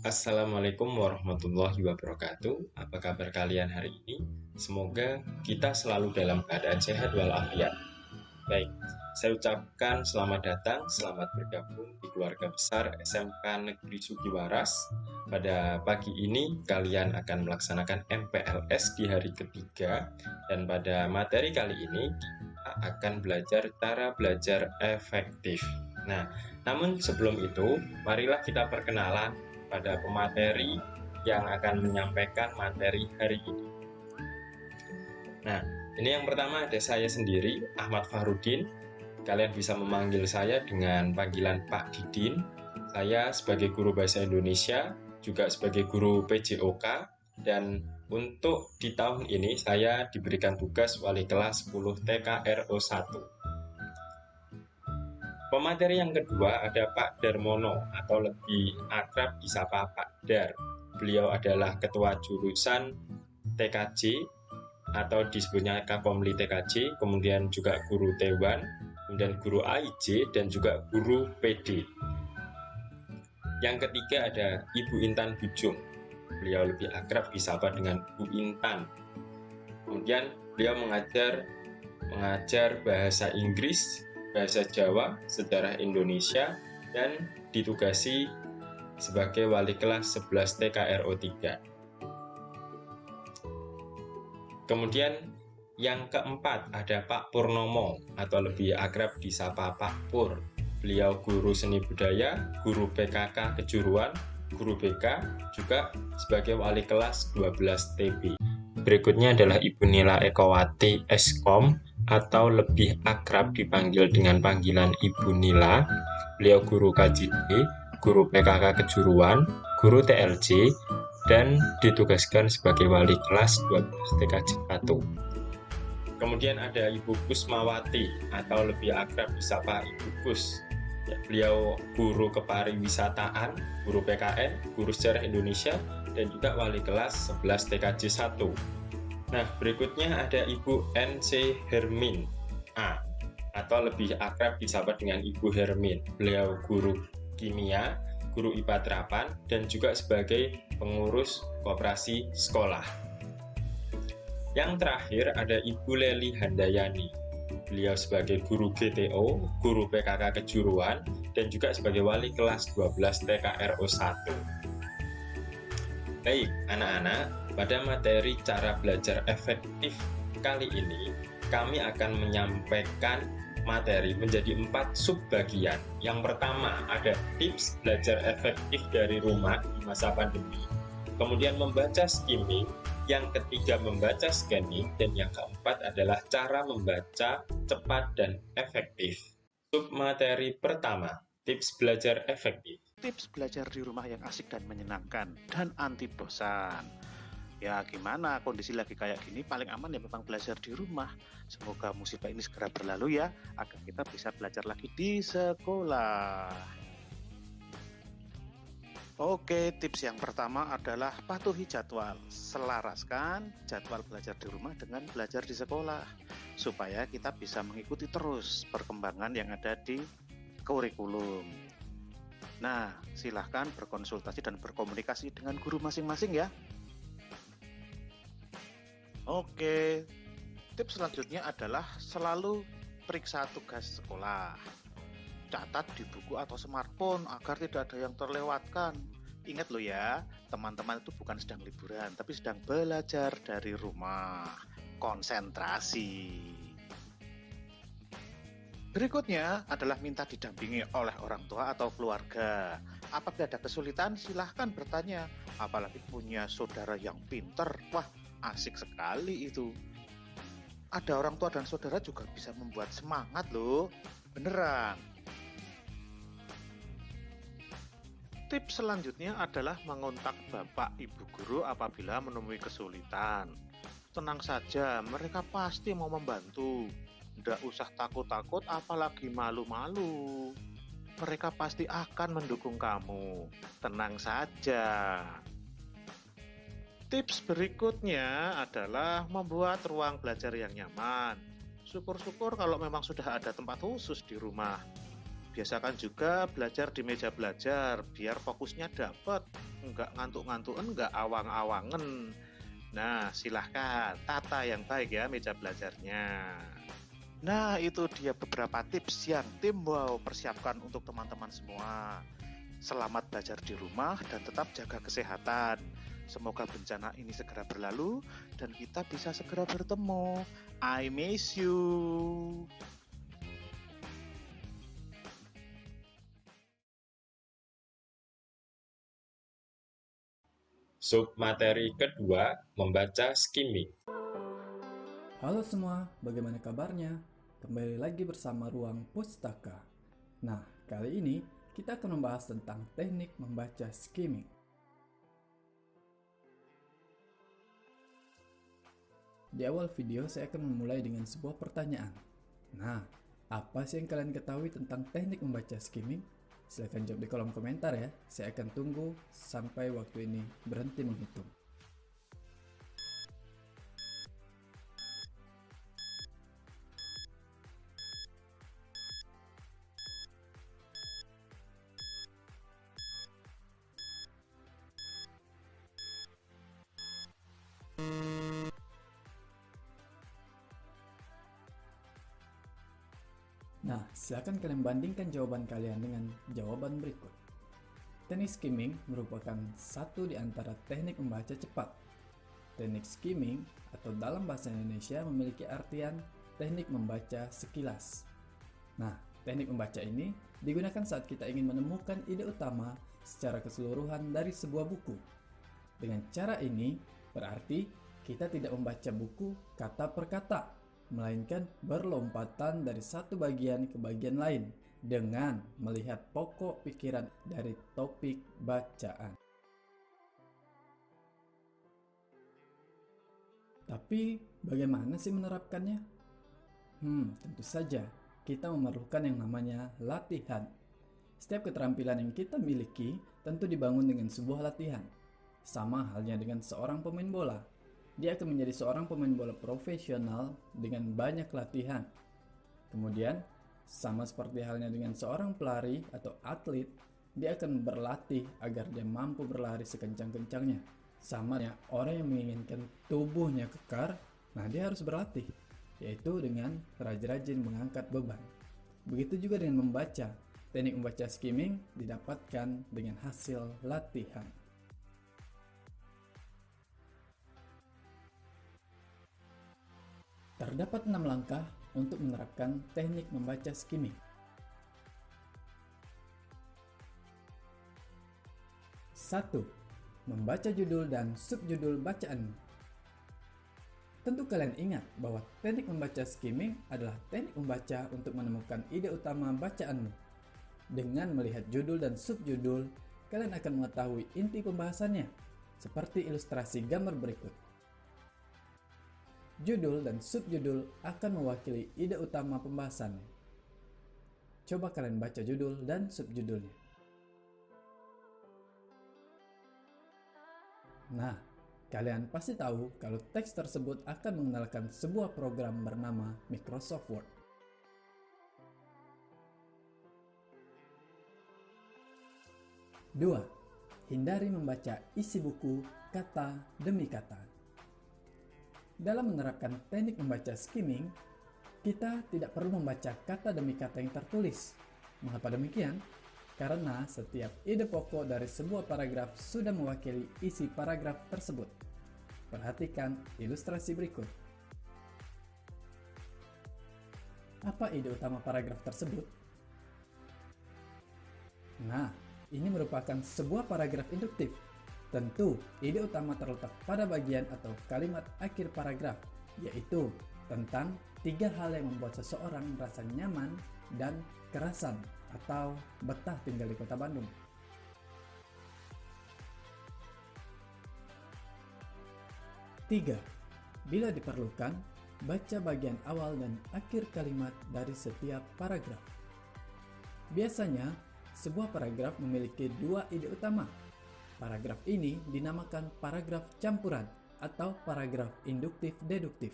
Assalamualaikum warahmatullahi wabarakatuh. Apa kabar kalian hari ini? Semoga kita selalu dalam keadaan sehat walafiat. Baik, saya ucapkan selamat datang, selamat bergabung di keluarga besar SMK Negeri Sugiwaras. Pada pagi ini kalian akan melaksanakan MPLS di hari ketiga, dan pada materi kali ini kita akan belajar cara belajar efektif. Nah, namun sebelum itu, marilah kita perkenalan pada pemateri yang akan menyampaikan materi hari ini. Nah, ini yang pertama ada saya sendiri, Ahmad Fahrudin. Kalian bisa memanggil saya dengan panggilan Pak Didin. Saya sebagai guru bahasa Indonesia, juga sebagai guru PJOK, dan untuk di tahun ini saya diberikan tugas wali kelas 10 TKRO 1. Pemateri yang kedua ada Pak Darmono atau lebih akrab disapa Pak Dar. Beliau adalah ketua jurusan TKJ atau disebutnya Kakomli TKJ, kemudian juga guru T1, kemudian guru AIJ, dan juga guru PD. Yang ketiga ada Ibu Intan Bujung. Beliau lebih akrab disapa dengan Bu Intan. Kemudian beliau mengajar bahasa Inggris, bahasa Jawa, sejarah Indonesia, dan ditugasi sebagai wali kelas 11 TKRO 3. Kemudian yang keempat ada Pak Purnomo atau lebih akrab disapa Pak Pur. Beliau guru seni budaya, guru PKK kejuruan, guru BK, juga sebagai wali kelas 12 TB. Berikutnya adalah Ibu Nila Ekowati Eskom atau lebih akrab dipanggil dengan panggilan Ibu Nila. Beliau guru KJD, guru PKK kejuruan, guru TLJ, dan ditugaskan sebagai wali kelas 12 TKJ 1. Kemudian ada Ibu Kusmawati atau lebih akrab disapa Ibu Kus. Beliau guru kepariwisataan, guru PKN, guru sejarah Indonesia, dan juga wali kelas 11 TKJ 1. Nah, berikutnya ada Ibu NC Hermin A atau lebih akrab disapa dengan Ibu Hermin. Beliau guru kimia, guru IPA terapan, dan juga sebagai pengurus koperasi sekolah. Yang terakhir ada Ibu Leli Handayani. Beliau sebagai guru GTO, guru PKK kejuruan, dan juga sebagai wali kelas 12 TKRO 1. Baik, anak-anak, pada materi cara belajar efektif kali ini, kami akan menyampaikan materi menjadi 4 subbagian. Yang pertama ada tips belajar efektif dari rumah di masa pandemi, kemudian membaca skimming, yang ketiga membaca scanning, dan yang keempat adalah cara membaca cepat dan efektif. Submateri pertama, tips belajar efektif. Tips belajar di rumah yang asik dan menyenangkan dan anti bosan. Ya gimana, kondisi lagi kayak gini paling aman ya memang belajar di rumah. Semoga musibah ini segera berlalu ya, agar kita bisa belajar lagi di sekolah. Oke, tips yang pertama adalah patuhi jadwal. Selaraskan jadwal belajar di rumah dengan belajar di sekolah, supaya kita bisa mengikuti terus perkembangan yang ada di kurikulum. Nah, silahkan berkonsultasi dan berkomunikasi dengan guru masing-masing ya. Oke, tips selanjutnya adalah selalu periksa tugas sekolah. Catat di buku atau smartphone agar tidak ada yang terlewatkan. Ingat loh ya, teman-teman itu bukan sedang liburan, tapi sedang belajar dari rumah. Konsentrasi. Berikutnya adalah minta didampingi oleh orang tua atau keluarga. Apabila ada kesulitan, silahkan bertanya. Apalagi punya saudara yang pinter, wah asik sekali itu. Ada orang tua dan saudara juga bisa membuat semangat loh, beneran. Tips selanjutnya adalah mengontak bapak ibu guru apabila menemui kesulitan. Tenang saja, mereka pasti mau membantu. Nggak usah takut-takut, apalagi malu-malu. Mereka pasti akan mendukung kamu. Tenang saja. Tips berikutnya adalah membuat ruang belajar yang nyaman. Syukur-syukur kalau memang sudah ada tempat khusus di rumah. Biasakan juga belajar di meja belajar, biar fokusnya dapat. nggak ngantuk-ngantuken, nggak awang-awangen. Nah, silahkan tata yang baik ya meja belajarnya. Nah, itu dia beberapa tips yang tim Wow persiapkan untuk teman-teman semua. Selamat belajar di rumah dan tetap jaga kesehatan. Semoga bencana ini segera berlalu dan kita bisa segera bertemu. I miss you. Submateri kedua, membaca skimming. Halo semua, bagaimana kabarnya? Kembali lagi bersama Ruang Pustaka. Nah, kali ini kita akan membahas tentang teknik membaca skimming. Di awal video saya akan memulai dengan sebuah pertanyaan. Nah, apa sih yang kalian ketahui tentang teknik membaca skimming? Silahkan jawab di kolom komentar ya. Saya akan tunggu sampai waktu ini berhenti menghitung. Nah, silakan kalian bandingkan jawaban kalian dengan jawaban berikut. Teknik skimming merupakan satu di antara teknik membaca cepat. Teknik skimming atau dalam bahasa Indonesia memiliki artian teknik membaca sekilas. Nah, teknik membaca ini digunakan saat kita ingin menemukan ide utama secara keseluruhan dari sebuah buku. Dengan cara ini, berarti kita tidak membaca buku kata per kata, melainkan berlompatan dari satu bagian ke bagian lain dengan melihat pokok pikiran dari topik bacaan. Tapi bagaimana sih menerapkannya? Tentu saja kita memerlukan yang namanya latihan. Setiap keterampilan yang kita miliki tentu dibangun dengan sebuah latihan. Sama halnya dengan seorang pemain bola. Dia akan menjadi seorang pemain bola profesional dengan banyak latihan. Kemudian, sama seperti halnya dengan seorang pelari atau atlet, dia akan berlatih agar dia mampu berlari sekencang-kencangnya. Sama ya, orang yang menginginkan tubuhnya kekar, nah dia harus berlatih, yaitu dengan rajin-rajin mengangkat beban. Begitu juga dengan membaca. Teknik membaca skimming didapatkan dengan hasil latihan. Terdapat 6 langkah untuk menerapkan teknik membaca skimming. 1. Membaca judul dan subjudul bacaan. Tentu kalian ingat bahwa teknik membaca skimming adalah teknik membaca untuk menemukan ide utama bacaanmu. Dengan melihat judul dan subjudul, kalian akan mengetahui inti pembahasannya, seperti ilustrasi gambar berikut. Judul dan subjudul akan mewakili ide utama pembahasannya. Coba kalian baca judul dan subjudulnya. Nah, kalian pasti tahu kalau teks tersebut akan mengenalkan sebuah program bernama Microsoft Word. Dua, hindari membaca isi buku kata demi kata. Dalam menerapkan teknik membaca skimming, kita tidak perlu membaca kata demi kata yang tertulis. Mengapa demikian? Karena setiap ide pokok dari sebuah paragraf sudah mewakili isi paragraf tersebut. Perhatikan ilustrasi berikut. Apa ide utama paragraf tersebut? Nah, ini merupakan sebuah paragraf induktif. Tentu, ide utama terletak pada bagian atau kalimat akhir paragraf, yaitu tentang 3 hal yang membuat seseorang merasa nyaman dan kerasan atau betah tinggal di kota Bandung. 3. Bila diperlukan, baca bagian awal dan akhir kalimat dari setiap paragraf. Biasanya, sebuah paragraf memiliki 2 ide utama. Paragraf ini dinamakan paragraf campuran atau paragraf induktif-deduktif.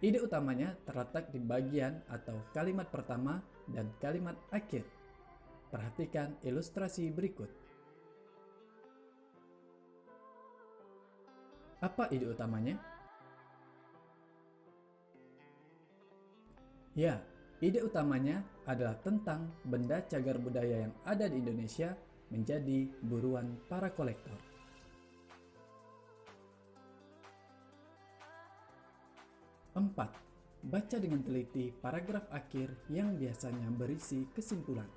Ide utamanya terletak di bagian atau kalimat pertama dan kalimat akhir. Perhatikan ilustrasi berikut. Apa ide utamanya? Ya, ide utamanya adalah tentang benda cagar budaya yang ada di Indonesia menjadi buruan para kolektor. 4. Baca dengan teliti paragraf akhir yang biasanya berisi kesimpulan.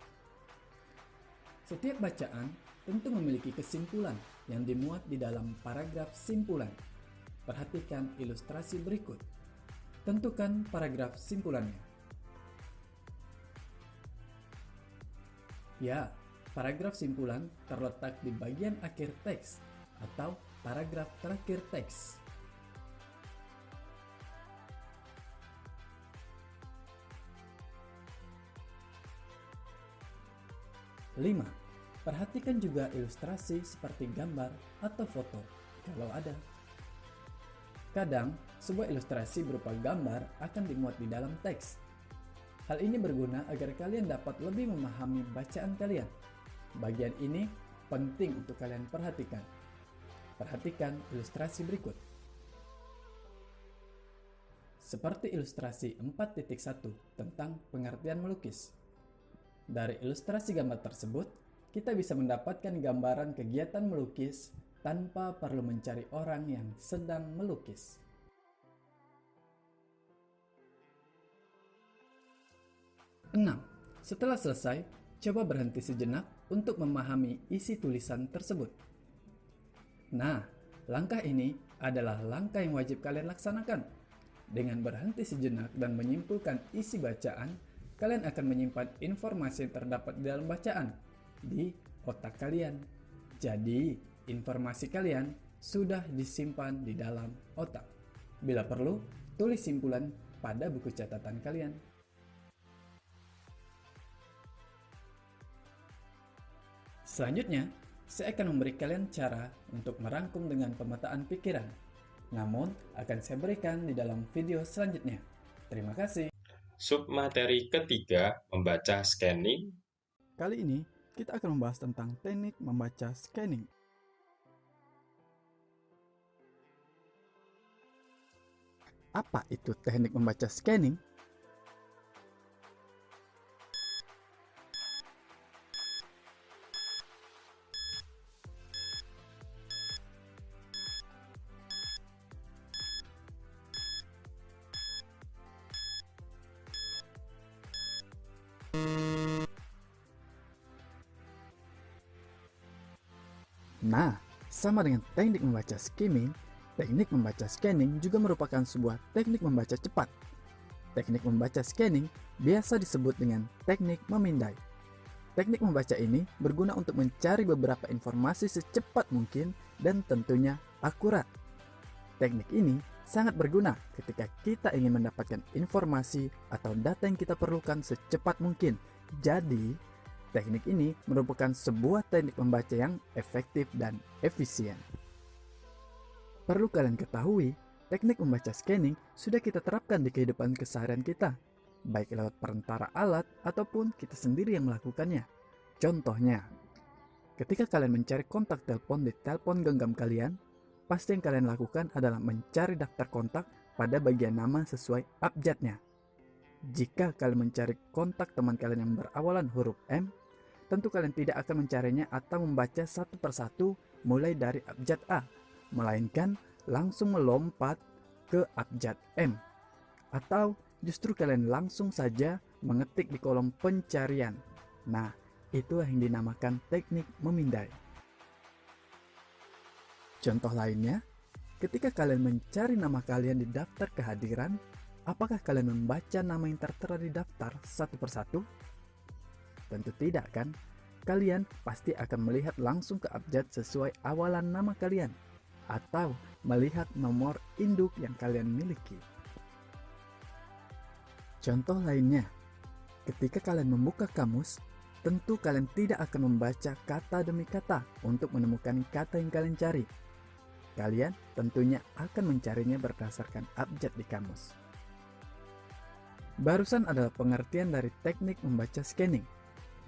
Setiap bacaan tentu memiliki kesimpulan yang dimuat di dalam paragraf simpulan. Perhatikan ilustrasi berikut. Tentukan paragraf simpulannya. Ya, paragraf simpulan terletak di bagian akhir teks atau paragraf terakhir teks. 5. Perhatikan juga ilustrasi seperti gambar atau foto, kalau ada. Kadang, sebuah ilustrasi berupa gambar akan dimuat di dalam teks. Hal ini berguna agar kalian dapat lebih memahami bacaan kalian. Bagian ini penting untuk kalian perhatikan. Perhatikan ilustrasi berikut. Seperti ilustrasi 4.1 tentang pengertian melukis. Dari ilustrasi gambar tersebut, kita bisa mendapatkan gambaran kegiatan melukis tanpa perlu mencari orang yang sedang melukis. Enam. Setelah selesai, coba berhenti sejenak untuk memahami isi tulisan tersebut. Nah, langkah ini adalah langkah yang wajib kalian laksanakan. Dengan berhenti sejenak dan menyimpulkan isi bacaan, kalian akan menyimpan informasi yang terdapat di dalam bacaan di otak kalian. Jadi, informasi kalian sudah disimpan di dalam otak. Bila perlu, tulis simpulan pada buku catatan kalian. Selanjutnya, saya akan memberi kalian cara untuk merangkum dengan pemetaan pikiran. Namun, akan saya berikan di dalam video selanjutnya. Terima kasih. Submateri ketiga, membaca scanning. Kali ini, kita akan membahas tentang teknik membaca scanning. Apa itu teknik membaca scanning? Nah, sama dengan teknik membaca skimming, teknik membaca scanning juga merupakan sebuah teknik membaca cepat. Teknik membaca scanning biasa disebut dengan teknik memindai. Teknik membaca ini berguna untuk mencari beberapa informasi secepat mungkin dan tentunya akurat. Teknik ini sangat berguna ketika kita ingin mendapatkan informasi atau data yang kita perlukan secepat mungkin. Jadi, teknik ini merupakan sebuah teknik membaca yang efektif dan efisien. Perlu kalian ketahui, teknik membaca scanning sudah kita terapkan di kehidupan keseharian kita, baik lewat perantara alat ataupun kita sendiri yang melakukannya. Contohnya, ketika kalian mencari kontak telepon di telepon genggam kalian, pasti yang kalian lakukan adalah mencari daftar kontak pada bagian nama sesuai abjadnya. Jika kalian mencari kontak teman kalian yang berawalan huruf M, tentu kalian tidak akan mencarinya atau membaca satu persatu mulai dari abjad A, melainkan langsung melompat ke abjad M. Atau justru kalian langsung saja mengetik di kolom pencarian. Nah, itulah yang dinamakan teknik memindai. Contoh lainnya, ketika kalian mencari nama kalian di daftar kehadiran, apakah kalian membaca nama yang tertera di daftar satu persatu? Tentu tidak kan? Kalian pasti akan melihat langsung ke abjad sesuai awalan nama kalian, atau melihat nomor induk yang kalian miliki. Contoh lainnya, ketika kalian membuka kamus, tentu kalian tidak akan membaca kata demi kata untuk menemukan kata yang kalian cari. Kalian tentunya akan mencarinya berdasarkan abjad di kamus. Barusan adalah pengertian dari teknik membaca scanning.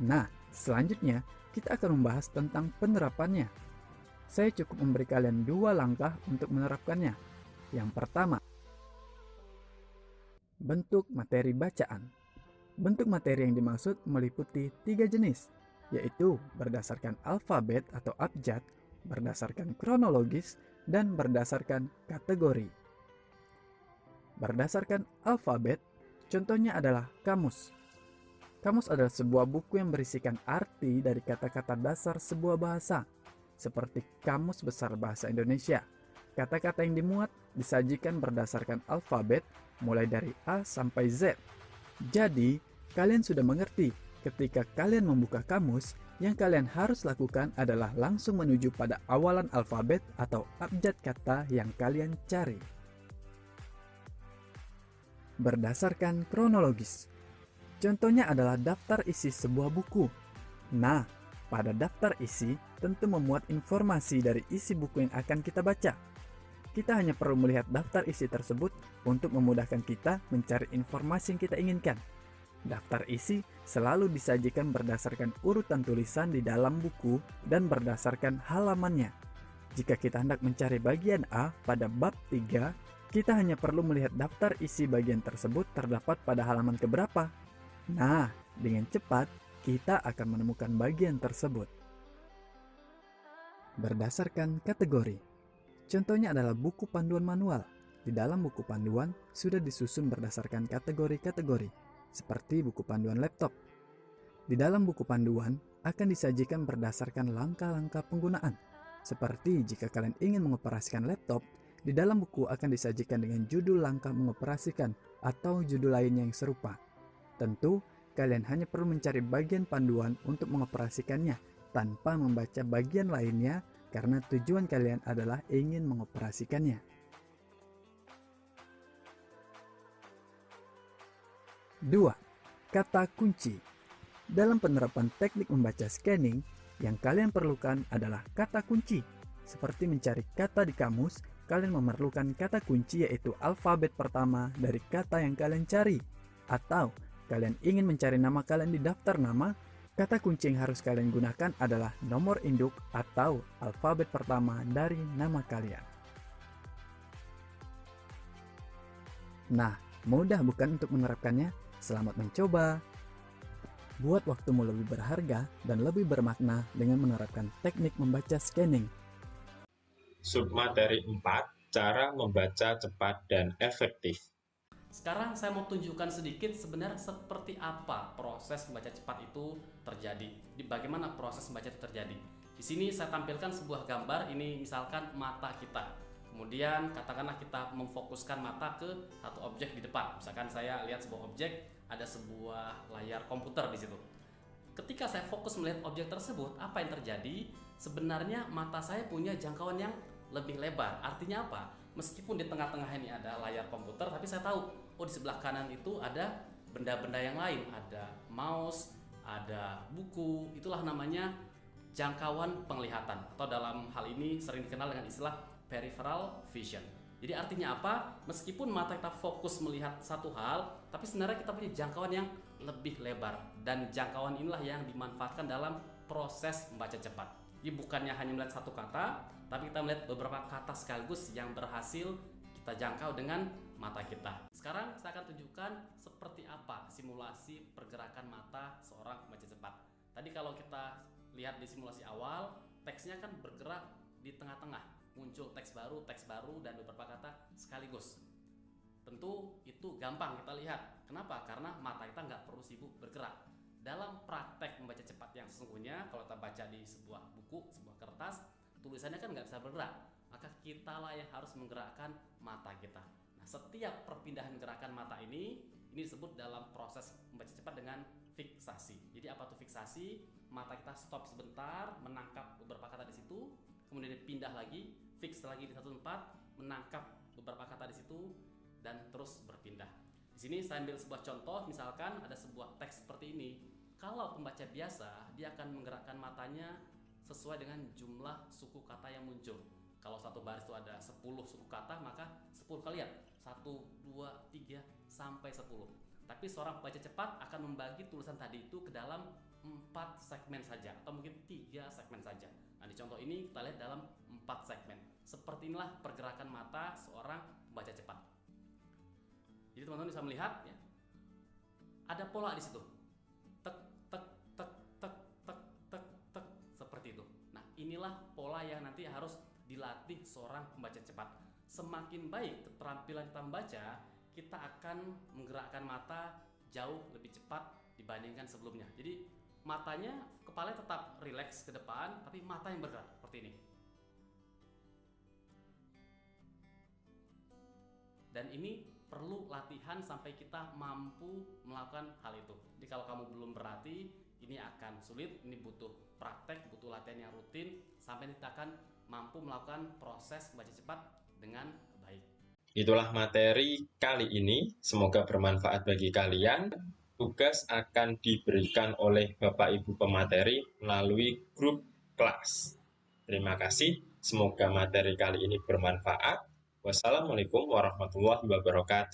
Nah, selanjutnya kita akan membahas tentang penerapannya. Saya cukup memberi kalian 2 langkah untuk menerapkannya. Yang pertama, bentuk materi bacaan. Bentuk materi yang dimaksud meliputi 3 jenis, yaitu berdasarkan alfabet atau abjad, berdasarkan kronologis, dan berdasarkan kategori. Berdasarkan alfabet, contohnya adalah kamus. Kamus adalah sebuah buku yang berisikan arti dari kata-kata dasar sebuah bahasa, seperti Kamus Besar Bahasa Indonesia. Kata-kata yang dimuat disajikan berdasarkan alfabet mulai dari A sampai Z. Jadi, kalian sudah mengerti, ketika kalian membuka kamus, yang kalian harus lakukan adalah langsung menuju pada awalan alfabet atau abjad kata yang kalian cari. Berdasarkan kronologis. Contohnya adalah daftar isi sebuah buku. Nah, pada daftar isi tentu memuat informasi dari isi buku yang akan kita baca. Kita hanya perlu melihat daftar isi tersebut untuk memudahkan kita mencari informasi yang kita inginkan. Daftar isi selalu disajikan berdasarkan urutan tulisan di dalam buku dan berdasarkan halamannya. Jika kita hendak mencari bagian A pada bab 3, kita hanya perlu melihat daftar isi bagian tersebut terdapat pada halaman keberapa. Nah, dengan cepat kita akan menemukan bagian tersebut. Berdasarkan kategori. Contohnya adalah buku panduan manual. Di dalam buku panduan sudah disusun berdasarkan kategori-kategori, seperti buku panduan laptop. Di dalam buku panduan akan disajikan berdasarkan langkah-langkah penggunaan. Seperti jika kalian ingin mengoperasikan laptop, di dalam buku akan disajikan dengan judul langkah mengoperasikan atau judul lainnya yang serupa. Tentu, kalian hanya perlu mencari bagian panduan untuk mengoperasikannya tanpa membaca bagian lainnya karena tujuan kalian adalah ingin mengoperasikannya. Dua, kata kunci. Dalam penerapan teknik membaca scanning, yang kalian perlukan adalah kata kunci. Seperti mencari kata di kamus, kalian memerlukan kata kunci yaitu alfabet pertama dari kata yang kalian cari. Atau kalian ingin mencari nama kalian di daftar nama, kata kunci yang harus kalian gunakan adalah nomor induk atau alfabet pertama dari nama kalian. Nah, mudah bukan untuk menerapkannya? Selamat mencoba! Buat waktumu lebih berharga dan lebih bermakna dengan menerapkan teknik membaca scanning. Submateri 4, cara membaca cepat dan efektif. Sekarang saya mau tunjukkan sedikit sebenarnya seperti apa proses membaca cepat itu terjadi. Bagaimana proses membaca itu terjadi. Di sini saya tampilkan sebuah gambar, ini misalkan mata kita. Kemudian katakanlah kita memfokuskan mata ke satu objek di depan. Misalkan saya lihat sebuah objek, ada sebuah layar komputer di situ. Ketika saya fokus melihat objek tersebut, apa yang terjadi? Sebenarnya mata saya punya jangkauan yang lebih lebar. Artinya apa? Meskipun di tengah-tengah ini ada layar komputer, tapi saya tahu, oh di sebelah kanan itu ada benda-benda yang lain. Ada mouse, ada buku, itulah namanya jangkauan penglihatan. Atau dalam hal ini sering dikenal dengan istilah peripheral vision. Jadi artinya apa? Meskipun mata kita fokus melihat satu hal, tapi sebenarnya kita punya jangkauan yang lebih lebar. Dan jangkauan inilah yang dimanfaatkan dalam proses membaca cepat. Jadi bukannya hanya melihat satu kata, tapi kita melihat beberapa kata sekaligus yang berhasil kita jangkau dengan mata kita. Sekarang saya akan tunjukkan seperti apa simulasi pergerakan mata seorang pembaca cepat. Tadi kalau kita lihat di simulasi awal, teksnya kan bergerak di tengah-tengah. Muncul teks baru, dan beberapa kata sekaligus. Tentu itu gampang kita lihat. Kenapa? Karena mata kita nggak perlu sibuk bergerak. Dalam praktek membaca cepat yang sesungguhnya, kalau kita baca di sebuah buku, sebuah kertas, tulisannya kan nggak bisa bergerak. Maka kitalah yang harus menggerakkan mata kita. Nah, setiap perpindahan gerakan mata ini disebut dalam proses membaca cepat dengan fiksasi. Jadi apa tuh fiksasi? Mata kita stop sebentar, menangkap beberapa kata di situ, kemudian dipindah lagi, fix lagi di satu tempat, menangkap beberapa kata di situ, dan terus berpindah. Di sini saya ambil sebuah contoh, misalkan ada sebuah teks seperti ini. Kalau pembaca biasa, dia akan menggerakkan matanya sesuai dengan jumlah suku kata yang muncul. Kalau satu baris itu ada 10 suku kata, maka 10 kali lihat. 1, 2, 3, sampai 10. Tapi seorang pembaca cepat akan membagi tulisan tadi itu ke dalam 4 segmen saja atau mungkin 3 segmen saja. Nah, di contoh ini kita lihat dalam 4 segmen. Seperti inilah pergerakan mata seorang pembaca cepat. Jadi teman-teman bisa melihat ya, ada pola di situ. Tek tek tek tek tek tek tek seperti itu. Nah, inilah pola yang nanti harus dilatih seorang pembaca cepat. Semakin baik keterampilan kita membaca, kita akan menggerakkan mata jauh lebih cepat dibandingkan sebelumnya. Jadi matanya, kepala tetap rileks ke depan, tapi mata yang bergerak seperti ini. Dan ini perlu latihan sampai kita mampu melakukan hal itu. Jadi kalau kamu belum berlatih, ini akan sulit, ini butuh praktek, butuh latihan yang rutin, sampai kita akan mampu melakukan proses membaca cepat dengan baik. Itulah materi kali ini, semoga bermanfaat bagi kalian. Tugas akan diberikan oleh Bapak Ibu pemateri melalui grup kelas. Terima kasih, semoga materi kali ini bermanfaat. Wassalamualaikum warahmatullahi wabarakatuh.